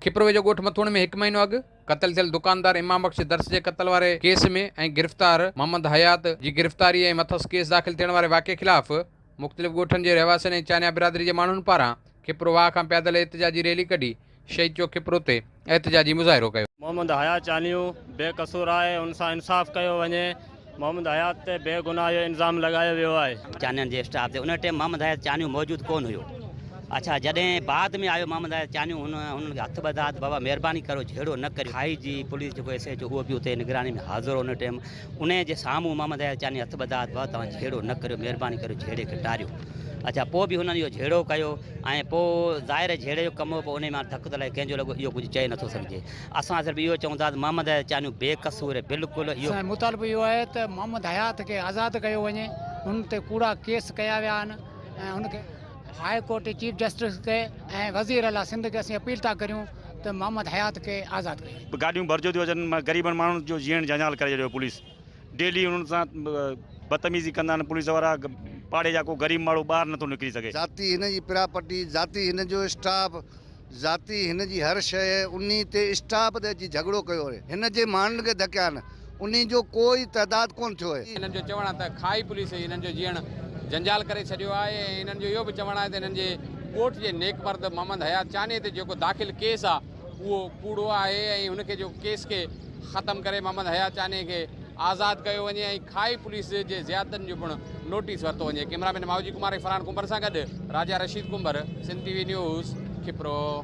खिपरो वेझो ॻोठ मथुण में 1 महीनो अॻु क़तल थियल दुकानदार इमाम बख्श दर्स जे क़तल वारे केस में ऐं गिरफ़्तार मोहम्मद हयात जी गिरफ़्तारी ऐं मथस केस दाख़िल थियण वारे वाक़े ख़िलाफ़ मुख़्तलिफ़ ॻोठनि जे रहवासियुनि ऐं चानिया बिरादरी जे माण्हुनि पारां खिपरो वाह खां पैदल एहतिजाजी रैली कढी शहीद चौक खिपरो ते एहतिजाजी मुज़ाहिरो कयो। मोहम्मद हयात चानियूं बेकसूर आहे, उन सां इंसाफ़ कयो वञे। मोहम्मद हयात ते बेगुनाह जो इल्ज़ाम लगायो वियो आहे। चानियन जे स्टाफ ते उन टाइम मोहम्मद हयात चानियूं मौजूद कोन हुयो। अच्छा जॾहिं बाद में आयो मोहम्मद हयात चानियूं उन्हनि हथ ॿधा बाबा महिरबानी करो झेड़ो न करियो। खाई जी पुलिस जेको एस एच ओ उहो बि उते निगरानी में हाज़िर उन टाइम उन जे साम्हूं मोहम्मद हयात चानी हथ ॿधा बाबा तव्हां झेड़ो न करियो, महिरबानी करियो झेड़े खे टारियो। अच्छा पोइ बि हुननि इहो झेड़ो कयो ऐं पोइ ज़ाहिर झेड़े जो कमु पोइ उन मां धक त लाइ कंहिंजो लॻो इहो कुझु चई नथो सघिजे। असां सिर्फ़ु इहो चऊं था त मोहम्मद हयात चानियूं बेकसूर बिल्कुलु इहो मुतालबो इहो आहे त मोहम्मद हयात खे आज़ादु कयो वञे। हुन ते कूड़ा केस कया विया आहिनि ऐं हुनखे हाई कोर्ट चीफ जस्टिस खे ऐं वज़ीर आला सिंध खे असीं अपील था करियूं त मोहम्मद हयात खे आज़ादु कयो। गाॾियूं भरिजो थियूं अचनि, ग़रीबनि माण्हुनि जो जीअण जंजाल करे छॾियो पुलिस। डेली उन्हनि सां बदतमीज़ी कंदा आहिनि पुलिस वारा। पाड़े जा को ग़रीब माण्हू ॿाहिरि नथो निकिरी सघे। ज़ाती हिन जी पिरापटी, ज़ाती हिन जो स्टाफ, ज़ाती हिन जी हर शइ, उन ते स्टाफ ते अची झगड़ो कयो आहे। हिन जे माण्हुनि खे धकिया आहिनि, उन जो कोई तइदाद कोन थियो आहे। हिननि जो चवणु आहे त खाई पुलिस हिननि जो जीअण जंजाल करे छॾियो आहे ऐं हिननि जो इहो बि चवणु आहे त हिननि जे ॻोठ जे नेक मर्द मोहम्मद हयात चानी ते जेको दाख़िल केस आहे उहो कूड़ो आहे ऐं हुनखे जो केस खे ख़तमु करे मोहम्मद हयात चानी खे आज़ादु कयो वञे ऐं खाई पुलिस जे ज़ियादतनि जो पिणु नोटिस वरितो वञे। कैमरामैन मावजी कुमार फरहान कुंबर सां गॾु राजा Rashid comber, Sindh TV news, खिपरो।